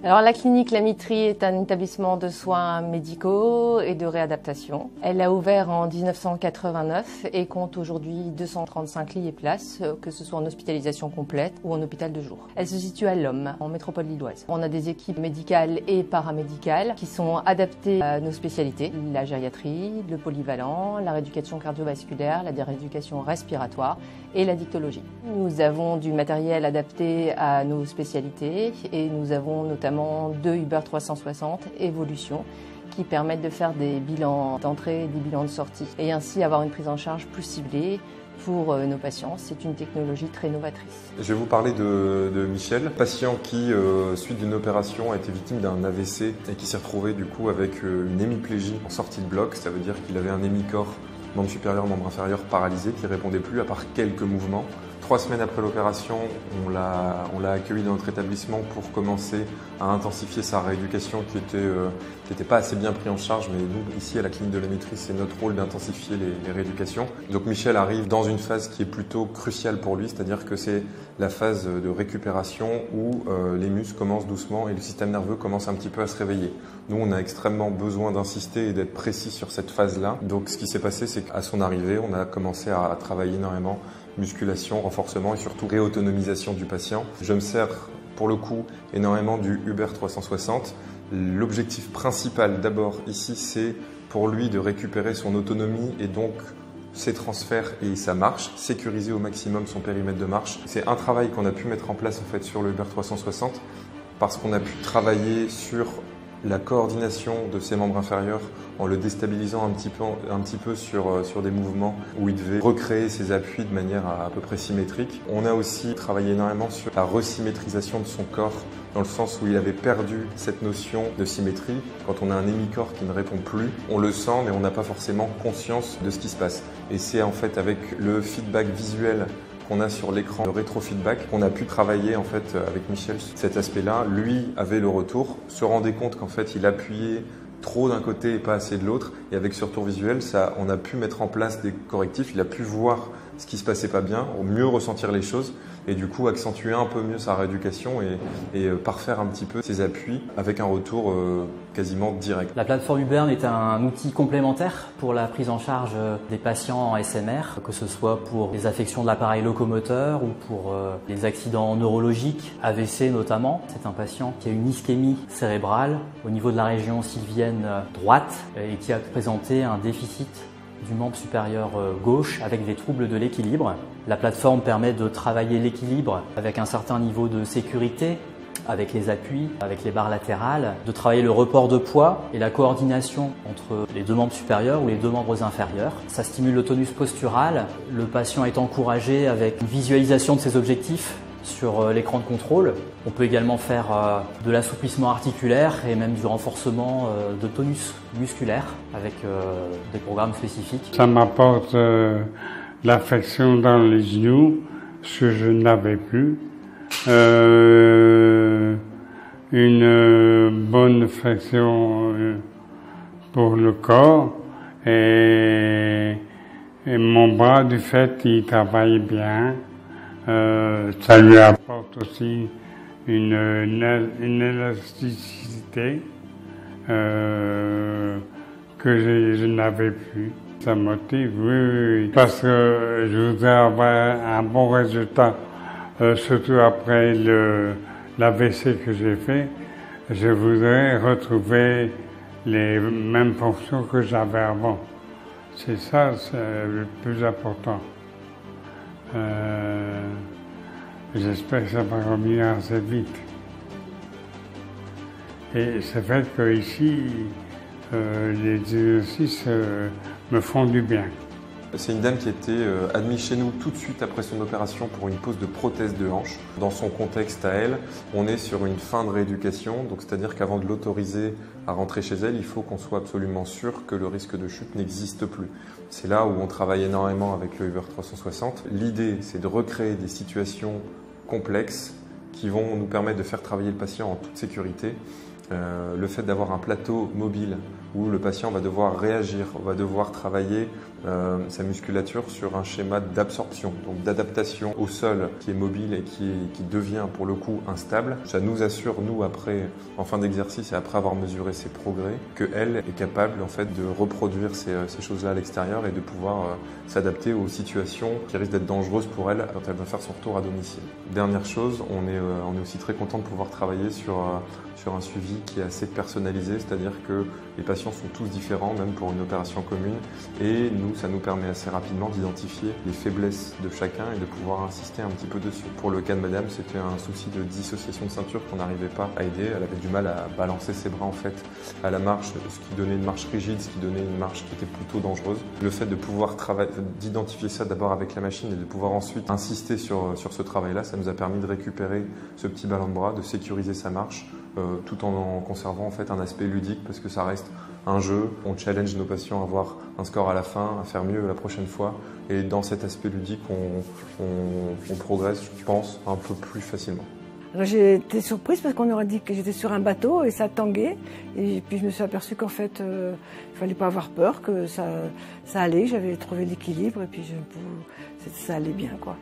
Alors la clinique La Mitrie est un établissement de soins médicaux et de réadaptation. Elle a ouvert en 1989 et compte aujourd'hui 235 lits et places, que ce soit en hospitalisation complète ou en hôpital de jour. Elle se situe à Lomme, en métropole lilloise. On a des équipes médicales et paramédicales qui sont adaptées à nos spécialités, la gériatrie, le polyvalent, la rééducation cardiovasculaire, la rééducation respiratoire et la dictologie. Nous avons du matériel adapté à nos spécialités et nous avons notamment 2 Uber 360 Evolution qui permettent de faire des bilans d'entrée et des bilans de sortie et ainsi avoir une prise en charge plus ciblée pour nos patients. C'est une technologie très novatrice. Je vais vous parler de Michel, patient qui, suite d'une opération, a été victime d'un AVC et qui s'est retrouvé du coup avec une hémiplégie en sortie de bloc. Ça veut dire qu'il avait un hémicorps, membre supérieur, membre inférieur paralysé, qui ne répondait plus à part quelques mouvements. 3 semaines après l'opération, on l'a accueilli dans notre établissement pour commencer à intensifier sa rééducation qui était pas assez bien pris en charge, mais nous, ici à la clinique de La Mitrie, c'est notre rôle d'intensifier les rééducations. Donc Michel arrive dans une phase qui est plutôt cruciale pour lui, c'est-à-dire que c'est la phase de récupération où les muscles commencent doucement et le système nerveux commence un petit peu à se réveiller. Nous, on a extrêmement besoin d'insister et d'être précis sur cette phase-là. Donc ce qui s'est passé, c'est qu'à son arrivée, on a commencé à travailler énormément musculation, renforcement et surtout réautonomisation du patient. Je me sers pour le coup énormément du Uber 360. L'objectif principal d'abord ici, c'est pour lui de récupérer son autonomie et donc ses transferts et sa marche, sécuriser au maximum son périmètre de marche. C'est un travail qu'on a pu mettre en place en fait sur le Uber 360 parce qu'on a pu travailler sur la coordination de ses membres inférieurs en le déstabilisant un petit peu sur des mouvements où il devait recréer ses appuis de manière à peu près symétrique. On a aussi travaillé énormément sur la resymétrisation de son corps dans le sens où il avait perdu cette notion de symétrie. Quand on a un hémicorps qui ne répond plus, on le sent mais on n'a pas forcément conscience de ce qui se passe. Et c'est en fait avec le feedback visuel qu'on a sur l'écran, le rétrofeedback, qu'on a pu travailler en fait avec Michel cet aspect-là. Lui avait le retour, se rendait compte qu'en fait il appuyait trop d'un côté et pas assez de l'autre. Et avec ce retour visuel, on a pu mettre en place des correctifs. Il a pu voir ce qui se passait pas bien, mieux ressentir les choses et du coup accentuer un peu mieux sa rééducation et parfaire un petit peu ses appuis avec un retour quasiment direct. La plateforme Uber est un outil complémentaire pour la prise en charge des patients en SMR, que ce soit pour les affections de l'appareil locomoteur ou pour les accidents neurologiques, AVC notamment. C'est un patient qui a une ischémie cérébrale au niveau de la région sylvienne droite et qui a présenté un déficit du membre supérieur gauche avec des troubles de l'équilibre. La plateforme permet de travailler l'équilibre avec un certain niveau de sécurité, avec les appuis, avec les barres latérales, de travailler le report de poids et la coordination entre les 2 membres supérieurs ou les 2 membres inférieurs. Ça stimule le tonus postural. Le patient est encouragé avec une visualisation de ses objectifs sur l'écran de contrôle. On peut également faire de l'assouplissement articulaire et même du renforcement de tonus musculaire avec des programmes spécifiques. Ça m'apporte l'affection dans les genoux, ce que je n'avais plus. Une bonne flexion pour le corps et mon bras, du fait, il travaille bien. Ça lui apporte aussi une élasticité que je n'avais plus. Ça motive, oui, parce que je voudrais avoir un bon résultat, surtout après l'AVC que j'ai fait. Je voudrais retrouver les mêmes fonctions que j'avais avant. C'est ça, c'est le plus important. J'espère que ça va revenir assez vite. Et c'est fait qu'ici, les exercices me font du bien. C'est une dame qui a été admise chez nous tout de suite après son opération pour une pose de prothèse de hanche. Dans son contexte à elle, on est sur une fin de rééducation, donc c'est-à-dire qu'avant de l'autoriser à rentrer chez elle, il faut qu'on soit absolument sûr que le risque de chute n'existe plus. C'est là où on travaille énormément avec le Uber 360. L'idée, c'est de recréer des situations complexes qui vont nous permettre de faire travailler le patient en toute sécurité. Le fait d'avoir un plateau mobile où le patient va devoir réagir, va devoir travailler sa musculature sur un schéma d'absorption, donc d'adaptation au sol qui est mobile et qui devient pour le coup instable. Ça nous assure, nous, après, en fin d'exercice et après avoir mesuré ses progrès, qu'elle est capable en fait de reproduire ces choses-là à l'extérieur et de pouvoir s'adapter aux situations qui risquent d'être dangereuses pour elle quand elle va faire son retour à domicile. Dernière chose, on est aussi très content de pouvoir travailler sur un suivi qui est assez personnalisé, c'est-à-dire que les patients sont tous différents, même pour une opération commune, et nous, ça nous permet assez rapidement d'identifier les faiblesses de chacun et de pouvoir insister un petit peu dessus. Pour le cas de madame, c'était un souci de dissociation de ceinture qu'on n'arrivait pas à aider. Elle avait du mal à balancer ses bras en fait à la marche, ce qui donnait une marche rigide, ce qui donnait une marche qui était plutôt dangereuse. Le fait de pouvoir d'identifier ça d'abord avec la machine et de pouvoir ensuite insister sur ce travail-là, ça nous a permis de récupérer ce petit ballon de bras, de sécuriser sa marche, tout en conservant en fait un aspect ludique parce que ça reste un jeu. On challenge nos patients à avoir un score à la fin, à faire mieux la prochaine fois. Et dans cet aspect ludique, on progresse, je pense, un peu plus facilement. J'ai été surprise parce qu'on aurait dit que j'étais sur un bateau et ça tanguait. Et puis je me suis aperçue qu'en fait, il fallait pas avoir peur, que ça allait. J'avais trouvé l'équilibre et puis ça allait bien, quoi.